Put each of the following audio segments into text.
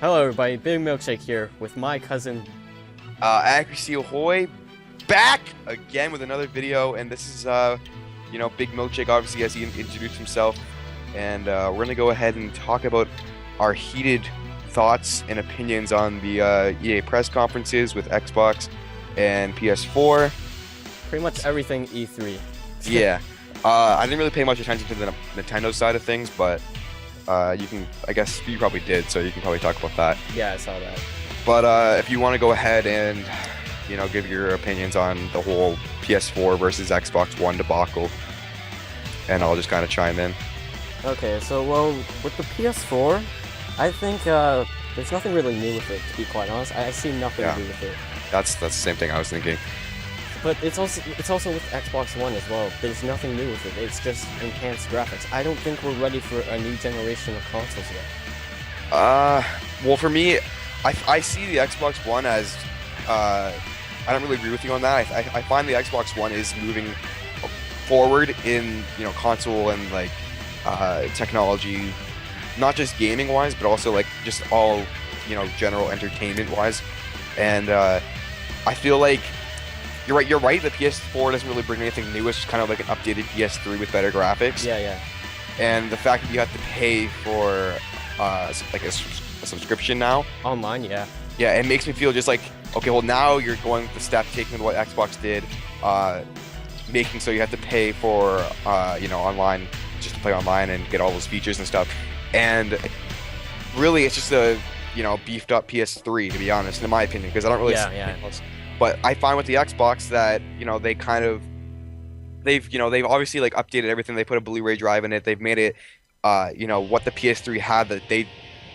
Hello everybody, Big Milkshake here with my cousin. AccuracyAhoy, back again with another video, and this is, Big Milkshake, obviously, as he introduced himself, and we're gonna go ahead and talk about our heated thoughts and opinions on the EA press conferences with Xbox and PS4. Pretty much everything E3. Yeah, I didn't really pay much attention to the Nintendo side of things, but I guess you probably did, so you can probably talk about that. Yeah, I saw that. But if you want to go ahead and, give your opinions on the whole PS4 versus Xbox One debacle, and I'll just kind of chime in. Okay, so, well, with the PS4, I think there's nothing really new with it, to be quite honest. I see nothing new with it. That's the same thing I was thinking. But it's also with Xbox One as well. There's nothing new with it. It's just enhanced graphics. I don't think we're ready for a new generation of consoles yet. Well, for me, I see the Xbox One as, I don't really agree with you on that. I find the Xbox One is moving forward in, console and, technology, not just gaming-wise, but also, just all, general entertainment-wise. And, I feel like you're right, the PS4 doesn't really bring anything new. It's just kind of like an updated PS3 with better graphics. Yeah. And the fact that you have to pay for, a subscription now. Online, yeah. Yeah, it makes me feel just like, okay, well now you're going the step, taking what Xbox did, making so you have to pay for, online, just to play online and get all those features and stuff. And really, it's just a, beefed up PS3, to be honest, in my opinion, because I don't really see anything else. But I find with the Xbox that, they've obviously updated everything. They put a Blu-ray drive in it. They've made it, what the PS3 had that they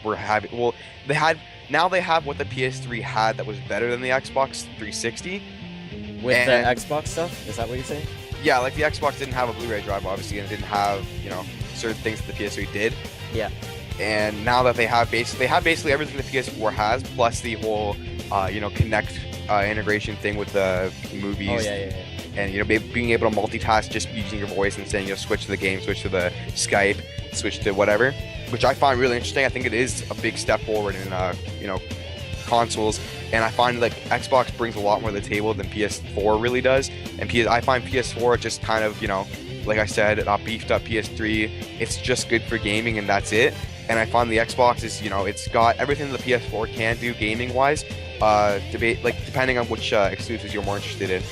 were having. Well, they have what the PS3 had that was better than the Xbox 360. With the Xbox stuff? Is that what you're saying? Yeah, like the Xbox didn't have a Blu-ray drive, obviously, and it didn't have, certain things that the PS3 did. Yeah. And now that they have basically everything the PS4 has, plus the whole, Connect integration thing with the movies. Oh, yeah. And, being able to multitask just using your voice and saying, switch to the game, switch to the Skype, switch to whatever, which I find really interesting. I think it is a big step forward in, consoles. And I find Xbox brings a lot more to the table than PS4 really does. And I find PS4 just kind of, like I said, a beefed up PS3. It's just good for gaming and that's it. And I find the Xbox is, it's got everything the PS4 can do gaming wise. Depending on which exclusives you're more interested in.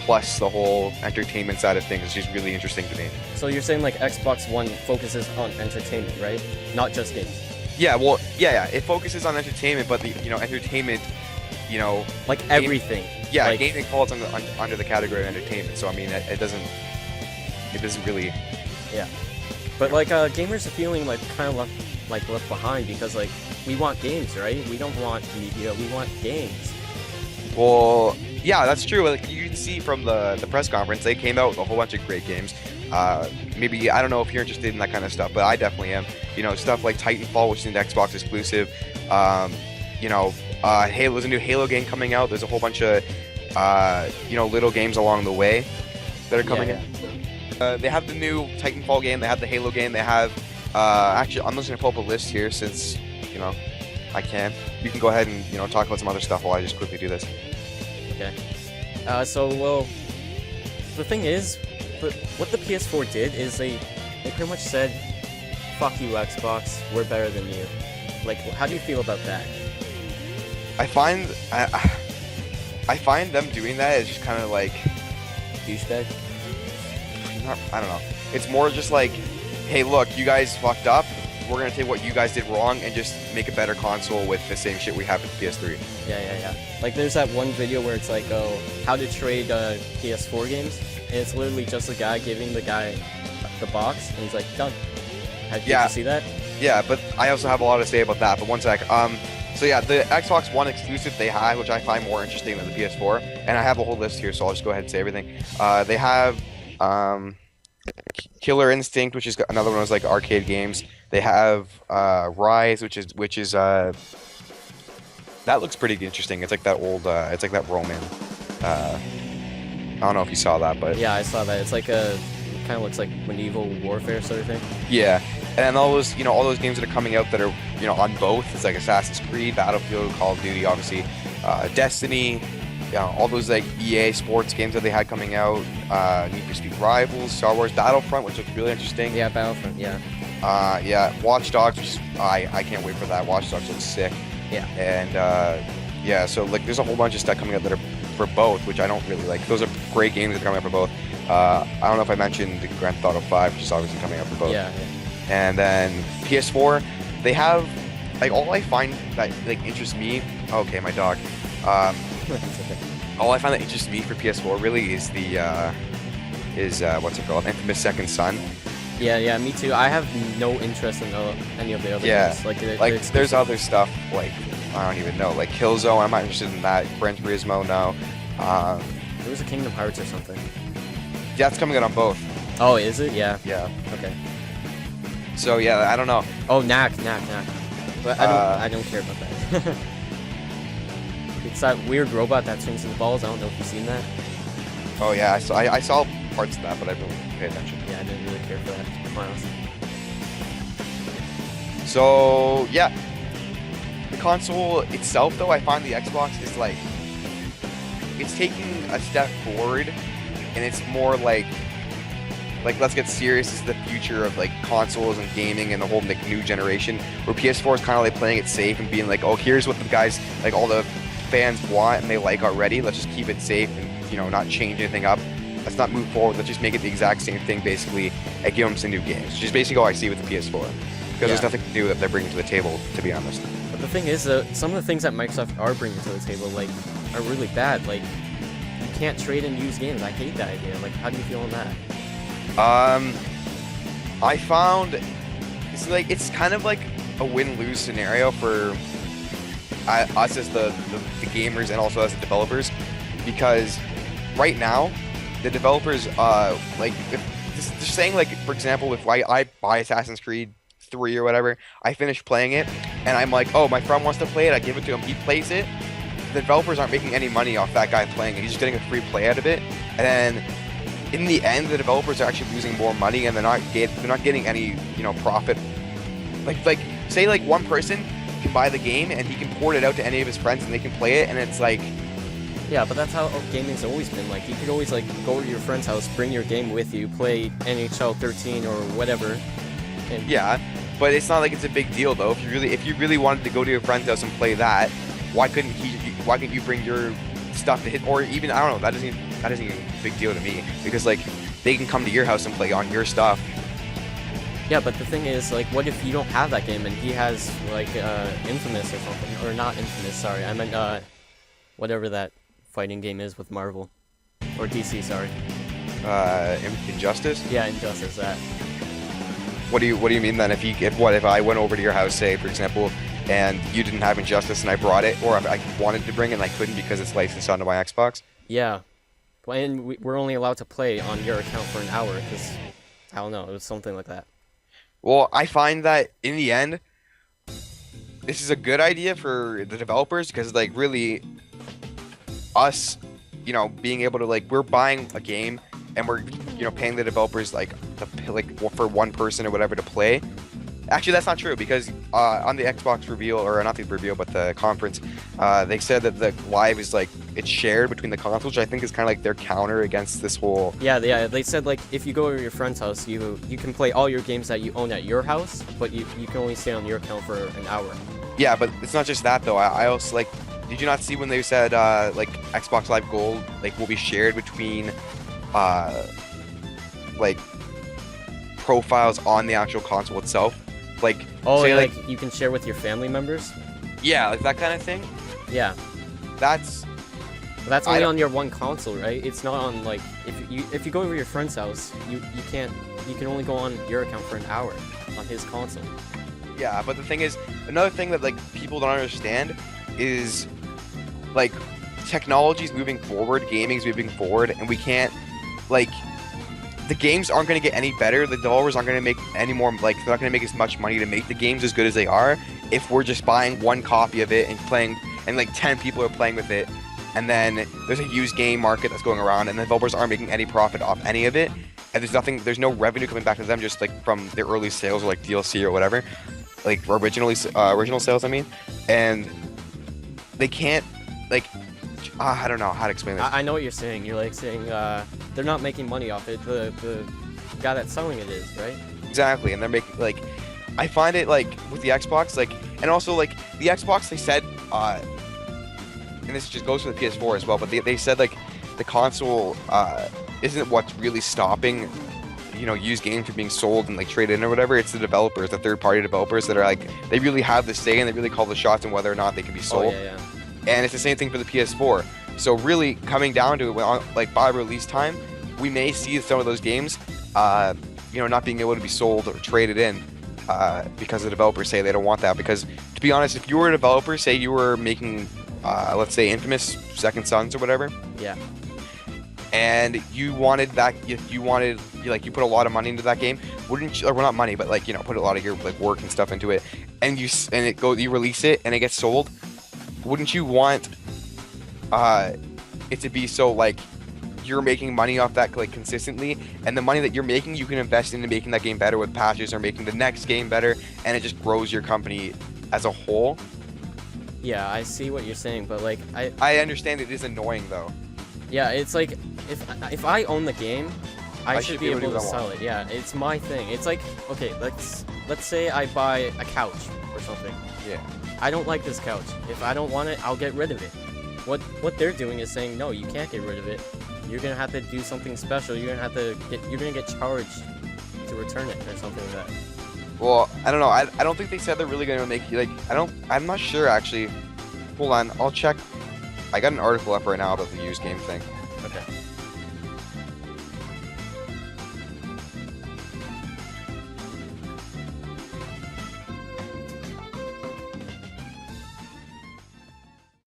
Plus the whole entertainment side of things is just really interesting to me. So you're saying Xbox One focuses on entertainment, right? Not just games. Yeah, well, yeah. It focuses on entertainment, but the entertainment, everything. Yeah, gaming falls under the category of entertainment. So I mean, it doesn't really. Yeah, but gamers are feeling kind of left behind because we want games, right? We don't want media. We want games. Well, yeah, that's true. You can see from the press conference, they came out with a whole bunch of great games. Maybe, I don't know if you're interested in that kind of stuff, but I definitely am. Stuff like Titanfall, which is an Xbox exclusive. Halo, there's a new Halo game coming out. There's a whole bunch of, little games along the way that are coming in. They have the new Titanfall game. They have the Halo game. They have, actually, I'm just going to pull up a list here since, I can. You can go ahead and, talk about some other stuff while I just quickly do this. Okay. Well, the thing is, what the PS4 did is they pretty much said, fuck you, Xbox, we're better than you. How do you feel about that? I find them doing that is just kind of douchebag? I don't know. It's more just hey, look, you guys fucked up. We're going to take what you guys did wrong and just make a better console with the same shit we have with the PS3. Yeah. There's that one video where it's how to trade PS4 games, and it's literally just a guy giving the guy the box, and he's done. Did you see that? Yeah, but I also have a lot to say about that, but one sec. So yeah, the Xbox One exclusive they had, which I find more interesting than the PS4, and I have a whole list here, so I'll just go ahead and say everything. They have Killer Instinct, which is another one of those arcade games. They have Rise, which is that looks pretty interesting. It's that old, it's that Roman. I don't know if you saw that, but yeah, I saw that. It's it kind of looks like medieval warfare sort of thing. Yeah, and all those games that are coming out that are on both. It's like Assassin's Creed, Battlefield, Call of Duty, obviously, Destiny, all those like EA sports games that they had coming out, Need for Speed Rivals, Star Wars Battlefront, which looks really interesting. Yeah, Battlefront. Yeah. Watch Dogs, which I can't wait for that. Watch Dogs looks sick. Yeah. And so like there's a whole bunch of stuff coming out that are for both, which I don't really like. Those are great games that are coming out for both. I don't know if I mentioned the Grand Theft Auto 5, which is obviously coming out for both. Yeah. And then PS4, they have like all I find that like interests me. Okay, my dog. All I find that interests me for PS4 really is the what's it called? Infamous Second Son. Yeah, me too. I have no interest in any of the other games. Like there's other stuff like I don't even know, like Killzone. I'm not interested in that. Gran Turismo, no. There was a Kingdom Hearts or something. Yeah, it's coming out on both. Oh, is it? Yeah. Yeah. Okay. So yeah, I don't know. Oh, Knack. But I don't care about that. It's that weird robot that swings the balls. I don't know if you've seen that. Oh yeah, I saw parts of that, but I didn't pay attention. Yeah, I didn't really care for that, to be honest. So yeah, the console itself, though, I find the Xbox is like it's taking a step forward, and it's more like let's get serious. This is the future of like consoles and gaming and the whole like new generation. Where PS4 is kind of like playing it safe and being like, oh, here's what the guys like all the fans want and they like already. Let's just keep it safe and not change anything up. Let's not move forward. Let's just make it the exact same thing basically and give them some new games. Which is basically all I see with the PS4 because there's nothing to do that they're bringing to the table, to be honest. But the thing is, some of the things that Microsoft are bringing to the table like are really bad. Like you can't trade in used games. I hate that idea. Like, how do you feel on that? I found it's kind of like a win-lose scenario for us as the gamers and also as the developers, because right now the developers if they're saying, like, for example, if I buy Assassin's Creed 3 or whatever, I finish playing it and I'm like, oh, my friend wants to play it, I give it to him, he plays it, the developers aren't making any money off that guy playing it. He's just getting a free play out of it, and then in the end, the developers are actually losing more money, and they're not getting any profit. Like say like one person can buy the game and he can port it out to any of his friends and they can play it, and it's like. Yeah, but that's how gaming's always been. Like, you could always like go to your friend's house, bring your game with you, play NHL 13 or whatever. And yeah, but it's not like it's a big deal though. If you really wanted to go to your friend's house and play that, why couldn't you bring your stuff to hit, or even I don't know, that isn't even a big deal to me, because like they can come to your house and play on your stuff. Yeah, but the thing is, like, what if you don't have that game and he has like Infamous or something, or not Infamous? Sorry, I meant whatever that fighting game is with Marvel or DC. Sorry. Injustice. Yeah, Injustice. That. What do you mean then? If I went over to your house, say for example, and you didn't have Injustice and I brought it, or I wanted to bring it and I couldn't because it's licensed onto my Xbox? Yeah, and we're only allowed to play on your account for an hour because I don't know, it was something like that. Well, I find that in the end, this is a good idea for the developers, because like really, us, being able to we're buying a game and we're paying the developers for one person or whatever to play. Actually, that's not true, because on the Xbox reveal, or not the reveal, but the conference, they said that the live is it's shared between the consoles, which I think is kind of like their counter against this whole. Yeah. They said if you go to your friend's house, you can play all your games that you own at your house, but you can only stay on your account for an hour. Yeah, but it's not just that though. I also did you not see when they said Xbox Live Gold will be shared between profiles on the actual console itself? You can share with your family members? Yeah, that kind of thing. Yeah. That's only on your one console, right? It's not on if you go over your friend's house, you can only go on your account for an hour on his console. Yeah, but the thing is, another thing that people don't understand is technology's moving forward, gaming's moving forward, and we can't the games aren't going to get any better. The developers aren't going to make any more, they're not going to make as much money to make the games as good as they are if we're just buying one copy of it and playing, and 10 people are playing with it, and then there's a used game market that's going around, and the developers aren't making any profit off any of it, and there's no revenue coming back to them just from their early sales or DLC or whatever. like original sales. I mean, and they can't like I don't know how to explain this. I know what you're saying. You're like saying they're not making money off it. The guy that's selling it is, right? Exactly, and they're making like I find it like with the Xbox like and also like the Xbox they said and this just goes for the PS4 as well, but they said like the console isn't what's really stopping used games from being sold and like traded in or whatever. It's the developers, the third-party developers that are like they really have the say and they really call the shots on whether or not they can be sold. Oh, yeah. And it's the same thing for the PS4. So really coming down to it, like by release time, we may see some of those games, not being able to be sold or traded in because the developers say they don't want that. Because to be honest, if you were a developer, say you were making, let's say Infamous Second Sons or whatever. Yeah. And you wanted that, you put a lot of money into that game, wouldn't you, or well, not money, but like, put a lot of your like work and stuff into it, and you release it and it gets sold, wouldn't you want it to be so like you're making money off that like consistently, and the money that you're making you can invest into making that game better with patches or making the next game better, and it just grows your company as a whole? Yeah, I see what you're saying, but like I understand it is annoying though. Yeah, it's like if I own the game, I should be able to sell it. Yeah, it's my thing. It's like, okay, let's say I buy a couch or something. Yeah. I don't like this couch. If I don't want it, I'll get rid of it. What they're doing is saying, no, you can't get rid of it. You're gonna have to do something special. You're gonna get charged to return it or something like that. Well, I don't know. I don't think they said they're really gonna make like I'm not sure actually. Hold on, I'll check. I got an article up right now about the used game thing. Okay.